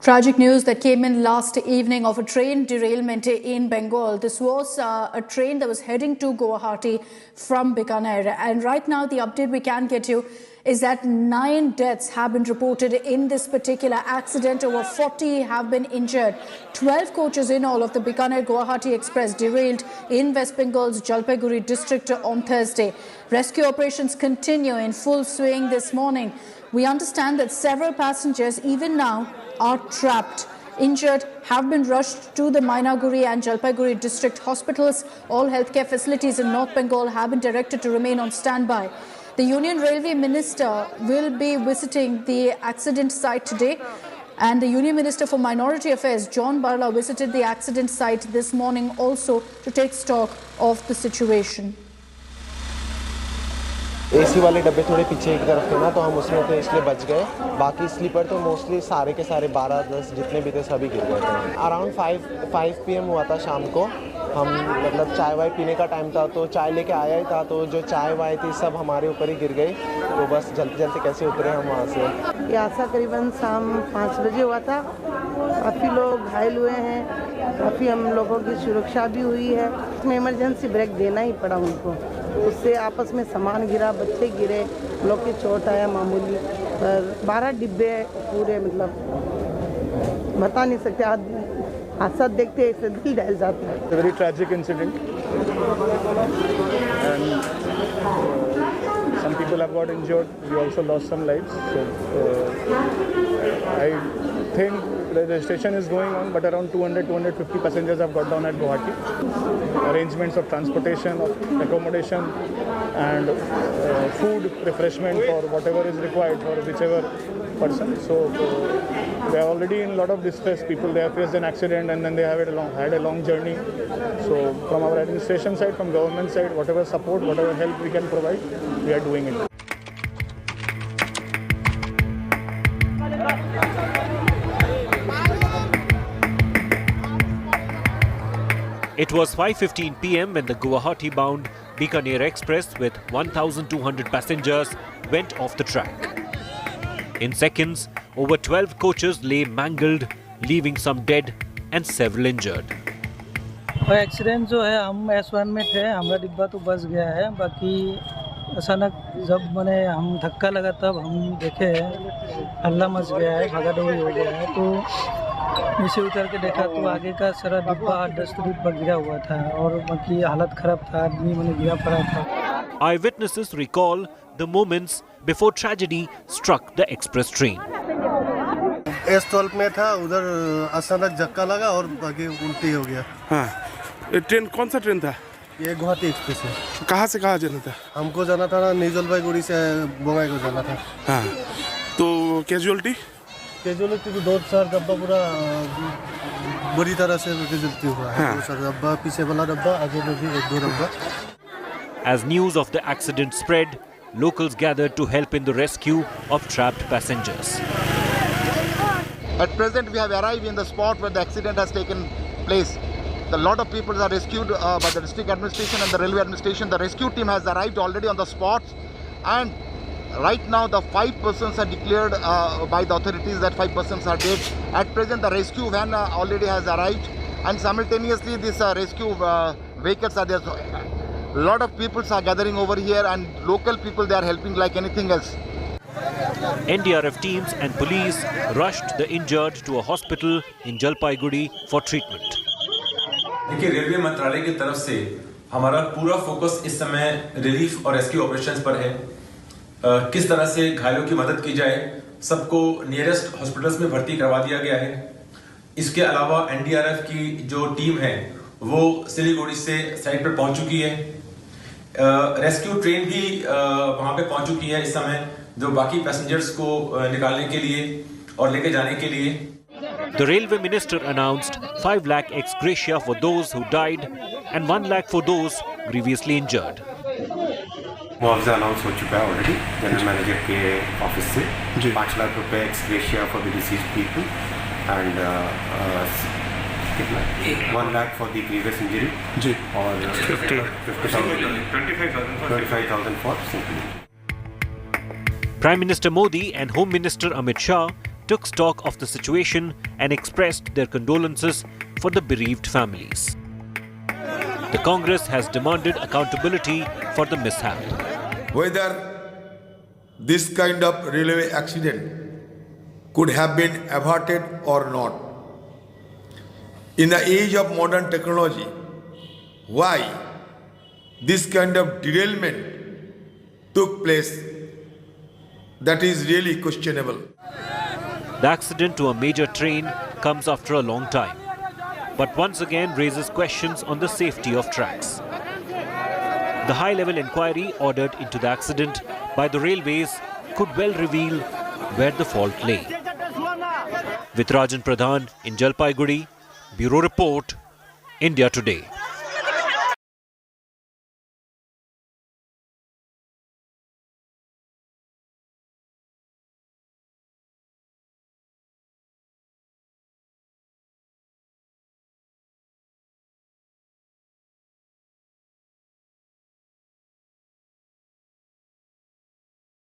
Tragic news that came in last evening of a train derailment in Bengal. This was a train that was heading to Guwahati from Bikaner. And right now the update we can get you is that 9 deaths have been reported in this particular accident. Over 40 have been injured. 12 coaches in all of the Bikaner-Guwahati Express derailed in West Bengal's Jalpaiguri district on Thursday. Rescue operations continue in full swing this morning. We understand that several passengers even now are trapped. Injured have been rushed to the Mainaguri and Jalpaiguri district hospitals. All healthcare facilities in North Bengal have been directed to remain on standby. The Union Railway Minister will be visiting the accident site today, and the Union Minister for Minority Affairs, John Barla, visited the accident site this morning also to take stock of the situation. AC वाले डब्बे थोड़े पीछे की तरफ थे ना, तो हम उसमें थे इसलिए बच गए. बाकी स्लीपर तो मोस्टली सारे के सारे 12-10 जितने भी थे सभी गिर गए थे. अराउंड 5 PM हुआ था शाम को. हम मतलब चाय वाय पीने का टाइम था, तो चाय लेके आया ही था, तो जो चाय वाय थी सब हमारे ऊपर ही गिर गई. तो बस जल्दी जल्दी कैसे उतरे हम वहाँ से. ये हादसा करीबन शाम 5 बजे हुआ था. काफ़ी लोग घायल हुए हैं, काफ़ी हम लोगों की सुरक्षा भी हुई है. उसमें इमरजेंसी ब्रेक देना ही पड़ा उनको. उससे आपस में सामान गिरा, बच्चे गिरे, लोग की चोट आया मामूली. पर 12 डिब्बे पूरे, मतलब बता नहीं सकते. हादसा देखते ऐसे दिल दहल जाता है. Very tragic incident and some people have got injured. We also lost some lives. So I think the registration is going on, but around 200-250 passengers have got down at Guwahati. Arrangements of transportation, of accommodation, and food, refreshment for whatever is required for whichever person. So they are already in a lot of distress. People, they have faced an accident and then they have had a long journey. So from our administration side, from government side, whatever support, whatever help we can provide, we are doing it. It was 5:15 PM when the Guwahati-bound Bikaner Express with 1,200 passengers went off the track. In seconds, over 12 coaches lay mangled, leaving some dead and several injured. Accident जो है, हम S1 में थे, हमारा डिब्बा तो बच गया है. बाकी अचानक जब मैंने हम धक्का लगा तब हम देखे हल्ला मच गया है, भागा दौड़ी हो गया है. तो नीचे उतर के देखा तो आगे का सारा डिब्बा 10 डिब्बा गिरा हुआ था और बाकी हालत खराब था. आदमी मैंने गिरा पड़ा था. Eyewitnesses recall the moments before tragedy struck the express train. S12 में था, उधर अचानक धक्का लगा और आगे उल्टी हो गया. हाँ, ट्रेन कौन सा ट्रेन था? ये गुवाहाटी एक्सप्रेस है. कहाँ से कहाँ जाना था? हमको जाना था ना, न्यू जलपाईगुड़ी से बंगाई को जाना था. हाँ, तो कैजुअलिटी की 2-4 डब्बा पूरा बुरी तरह से कैजुअलिटी हुआ है. 2-4 डब्बा, पीछे वाला डब्बा, आगे में भी 1-2 डब्बा. As news of the accident spread, locals gathered to help in the rescue of trapped passengers. At present, we have arrived in the spot where the accident has taken place. A lot of people are rescued by the district administration and the railway administration. The rescue team has arrived already on the spot, and right now the 5 persons are declared by the authorities that 5 persons are dead. At present, the rescue van already has arrived, and simultaneously this rescue vehicles are there. So, a lot of people are gathering over here, and local people, they are helping like anything else. NDRF teams and police rushed the injured to a hospital in Jalpaiguri for treatment. देखिए, railway मंत्रालय की तरफ से हमारा पूरा focus इस समय relief और रेस्क्यू ऑपरेशंस पर है. किस तरह से घायलों की मदद की जाए, सबको नियरेस्ट हॉस्पिटल्स में भर्ती करवा दिया गया है. इसके अलावा एनडीआरएफ की जो टीम है वो सिलीगुड़ी से साइट पर पहुंच चुकी है. रेस्क्यू ट्रेन भी वहां पे पहुंच चुकी है इस समय, जो बाकी पैसेंजर्स को निकालने के लिए और लेके जाने के लिए. The railway minister announced 5 lakh ex gratia for those who died and 1 lakh for those grievously injured. मुआवजा अनाउंस हो चुका है ऑलरेडी जनरल मैनेजर के ऑफिस से. 5 लाख रुपए x gratia for the deceased people and 1 lakh for the grievous injury और 25,000 for simple. Prime Minister Modi and Home Minister Amit Shah took stock of the situation and expressed their condolences for the bereaved families. The Congress has demanded accountability for the mishap. Whether this kind of railway accident could have been averted or not. In the age of modern technology, why this kind of derailment took place, that is really questionable. The accident to a major train comes after a long time, but once again raises questions on the safety of tracks. The high-level inquiry ordered into the accident by the railways could well reveal where the fault lay. With Rajan Pradhan in Jalpaiguri, Bureau Report, India Today.